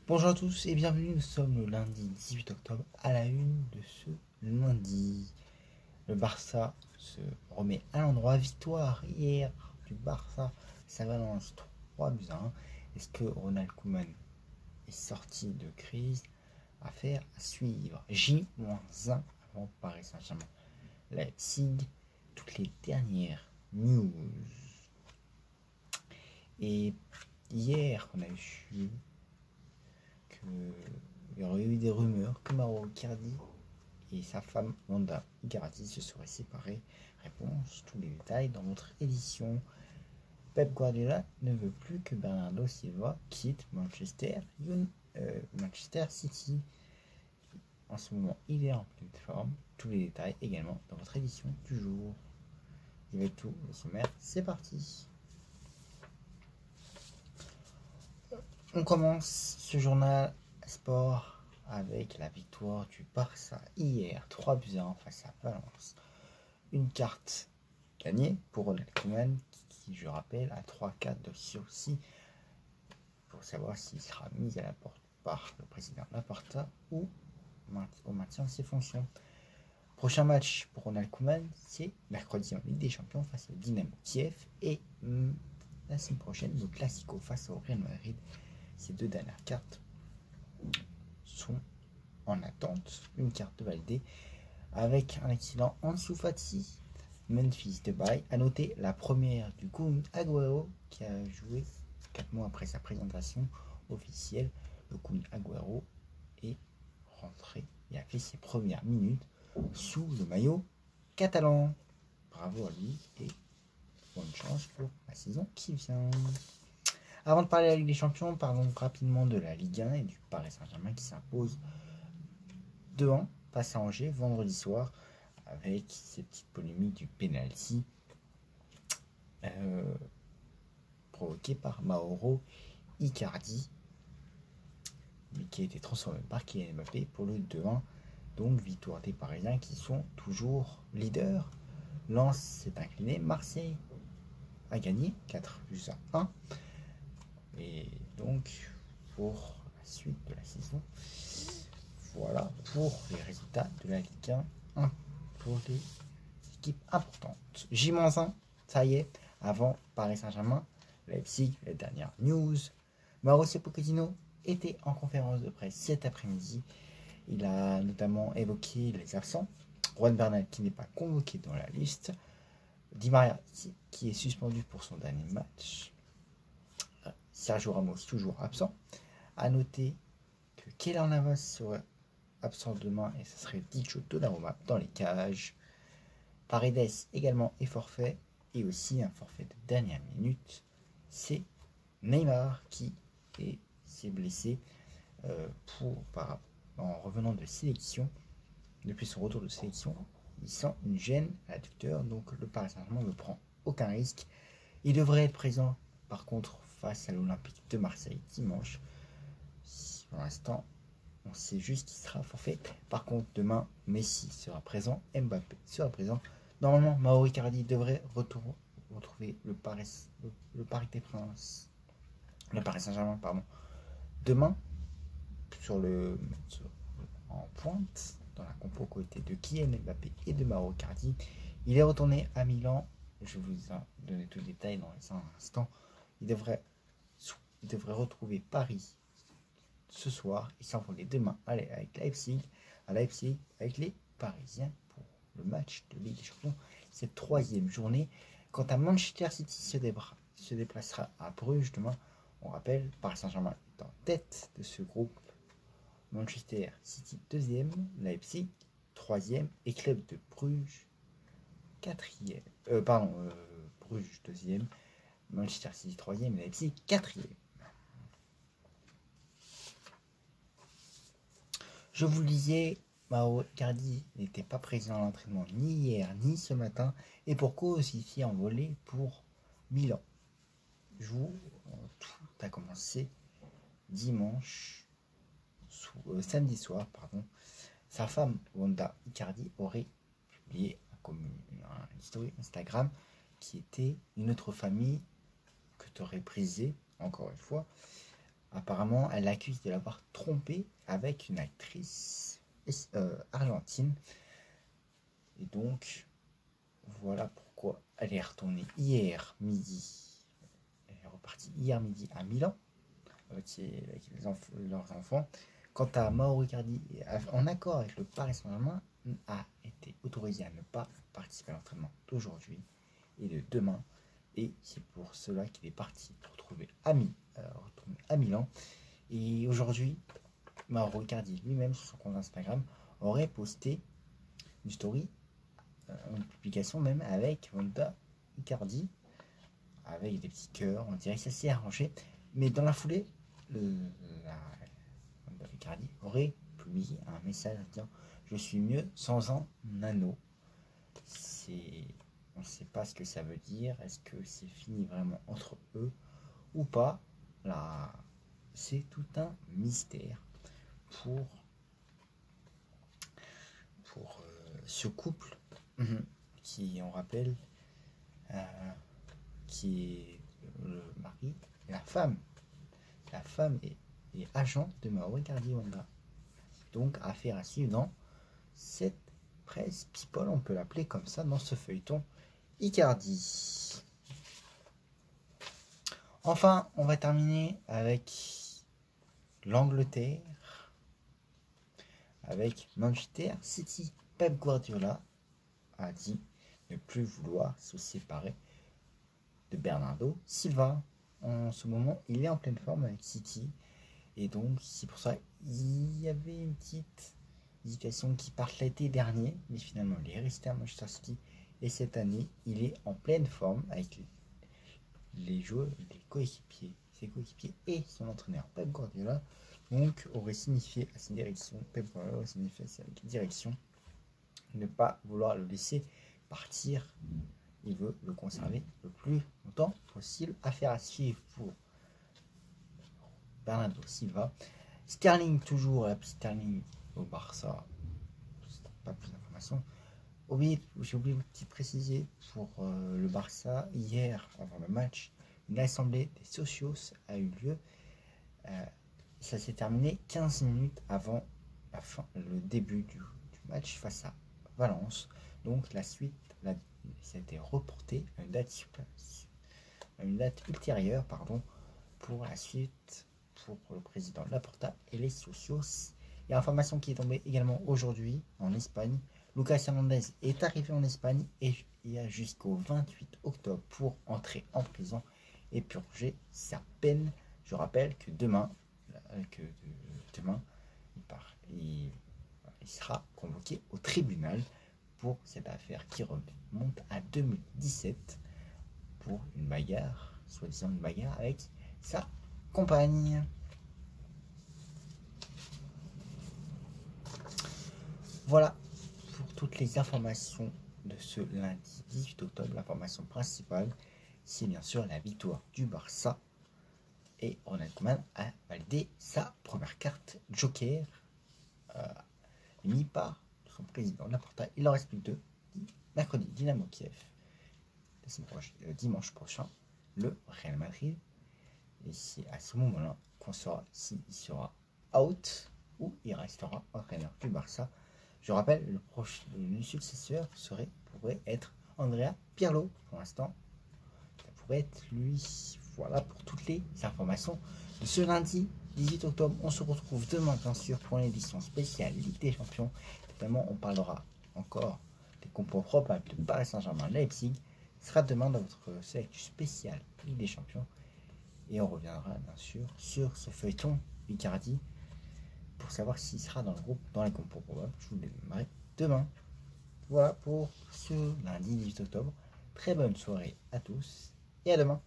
Bonjour à tous et bienvenue, nous sommes le lundi 18 octobre à la une de ce lundi. Le Barça se remet à l'endroit, victoire hier du Barça, ça balance 3-1. Est-ce que Ronald Koeman est sorti de crise? Affaire à suivre. J-1 avant Paris Saint-Germain. Leipzig, toutes les dernières news. Et hier, on a eu qu'il y aurait eu des rumeurs que Mauro Icardi et sa femme Wanda Icardi se seraient séparés. Réponse, tous les détails dans votre édition. Pep Guardiola ne veut plus que Bernardo Silva quitte Manchester City. En ce moment, il est en pleine forme. Tous les détails également dans votre édition du jour. Il va être tout le sommaire, c'est parti. On commence ce journal sport avec la victoire du Barça hier 3-1 face à Valence. Une carte gagnée pour Ronald Koeman qui, je rappelle, a 3-4 dossiers aussi pour savoir s'il sera mis à la porte par le président Laporta ou au maintien de ses fonctions. Prochain match pour Ronald Koeman, c'est mercredi en Ligue des Champions face au Dynamo Kiev et la semaine prochaine le Classico face au Real Madrid. Ces deux dernières cartes sont en attente. Une carte validée avec un excellent Ansu Fati, Memphis Depay. À noter la première du Kun Agüero qui a joué 4 mois après sa présentation officielle. Le Kun Agüero est rentré et a fait ses premières minutes sous le maillot catalan. Bravo à lui et bonne chance pour la saison qui vient. Avant de parler de la Ligue des Champions, parlons rapidement de la Ligue 1 et du Paris Saint-Germain qui s'impose 2-1 face à Angers vendredi soir avec ces petites polémiques du penalty provoqué par Mauro Icardi, mais qui a été transformé par Kylian Mbappé pour le 2-1. Donc victoire des Parisiens qui sont toujours leaders. Lens s'est incliné, Marseille a gagné 4-1. Et donc, pour la suite de la saison, voilà pour les résultats de la Ligue 1 pour les équipes importantes. J-1, ça y est, avant Paris Saint-Germain, Leipzig, les dernières news. Mauricio Pochettino était en conférence de presse cet après-midi. Il a notamment évoqué les absents. Juan Bernal qui n'est pas convoqué dans la liste. Di Maria qui est suspendu pour son dernier match. Sergio Ramos toujours absent. A noter que Keylor Navas serait absent demain et ce serait Dicho Donnarumma dans les cages. Paredes également est forfait et aussi un forfait de dernière minute. C'est Neymar qui s'est blessé en revenant de sélection. Depuis son retour de sélection, il sent une gêne à l'adducteur, donc le Paris Saint-Germain ne prend aucun risque. Il devrait être présent par contre face à l'Olympique de Marseille dimanche. Pour l'instant, on sait juste qu'il sera forfait. Par contre, demain, Messi sera présent, Mbappé sera présent. Normalement, Mauro Icardi devrait retrouver le Paris des Princes, le Paris Saint-Germain, pardon, demain en pointe dans la compo côté de Kylian Mbappé et de Mauro Icardi. Il est retourné à Milan. Je vous donner tout le détail dans les instants. Il devrait retrouver Paris ce soir et s'envoler demain avec Leipzig, avec les Parisiens pour le match de Ligue des Champions, cette 3e journée. Quant à Manchester City se déplacera à Bruges demain. On rappelle, Paris Saint-Germain est en tête de ce groupe. Manchester City 2e, Leipzig 3e et Club de Bruges 4e. Bruges 2e, Manchester City 3e et Leipzig 4e. Je vous le disais, Mauro Icardi n'était pas présent à l'entraînement ni hier ni ce matin et pour cause il s'y est envolé pour Milan. Tout a commencé samedi soir. Sa femme Wanda Icardi aurait publié une story Instagram qui était une autre famille que tu aurais brisé, encore une fois, Apparemment, elle l'accuse de l'avoir trompé avec une actrice argentine. Et donc, voilà pourquoi elle est retournée hier midi. Elle est repartie hier midi à Milan avec leurs enfants. Quant à Mauro Icardi, en accord avec le Paris Saint-Germain, a été autorisé à ne pas participer à l'entraînement d'aujourd'hui et de demain. Et c'est pour cela qu'il est parti pour retourner à Milan. Et aujourd'hui, Mauro Icardi lui-même sur son compte Instagram aurait posté une story, une publication même avec Wanda Icardi, avec des petits cœurs, on dirait que ça s'est arrangé. Mais dans la foulée, Wanda Icardi aurait publié un message en disant « Je suis mieux sans un anneau ». On ne sait pas ce que ça veut dire. Est-ce que c'est fini vraiment entre eux ou pas? Là, c'est tout un mystère pour ce couple qui, on rappelle, qui est le mari et la femme. La femme est agent de Mauro Icardi Wanda. Donc, affaire à suivre dans cette presse people, on peut l'appeler comme ça, dans ce feuilleton Icardi. Enfin, on va terminer avec l'Angleterre, avec Manchester City. Pep Guardiola a dit ne plus vouloir se séparer de Bernardo Silva. En ce moment, il est en pleine forme avec City. Et donc, c'est pour ça qu'il y avait une petite hésitation qui part l'été dernier. Mais finalement, il est resté à Manchester City. Et cette année, il est en pleine forme avec les joueurs, les coéquipiers, ses coéquipiers et son entraîneur Pep Guardiola. Donc, aurait signifié à sa direction, Pep Guardiola aurait signifié à sa direction ne pas vouloir le laisser partir. Il veut le conserver le plus longtemps possible. Affaire à suivre pour Bernardo Silva. Sterling, toujours la petite Sterling au Barça. Pas plus d'informations. J'ai oublié de vous préciser pour le Barça. Hier, avant le match, une assemblée des socios a eu lieu. Ça s'est terminé 15 minutes avant la fin, le début du match face à Valence. Donc la suite, ça a été reporté à une date ultérieure, pour la suite, pour le président Laporta et les socios. Il y a information qui est tombée également aujourd'hui en Espagne. Lucas Hernandez est arrivé en Espagne et il y a jusqu'au 28 octobre pour entrer en prison et purger sa peine. Je rappelle que demain il sera convoqué au tribunal pour cette affaire qui remonte à 2017 pour une bagarre, soi-disant une bagarre avec sa compagne. Voilà pour toutes les informations de ce lundi 18 octobre. L'information principale, c'est bien sûr la victoire du Barça. Et Ronald Koeman a validé sa première carte Joker émise par son président Laporta. Il en reste plus que 2. Mercredi, Dynamo Kiev. Dimanche prochain, le Real Madrid. Et c'est à ce moment-là qu'on saura s'il sera out ou il restera entraîneur du Barça. Je rappelle, le successeur pourrait être Andrea Pirlo. Pour l'instant, ça pourrait être lui. Voilà pour toutes les informations de ce lundi 18 octobre. On se retrouve demain, bien sûr, pour l'édition spéciale Ligue des Champions. Notamment, on parlera encore des compos probables de Paris Saint-Germain-Leipzig. Ce sera demain dans votre sélection spéciale Ligue des Champions. Et on reviendra, bien sûr, sur ce feuilleton Icardi pour savoir s'il sera dans le groupe, dans les compos probables. Je vous le démarrerai demain. Voilà pour ce lundi 18 octobre. Très bonne soirée à tous et à demain.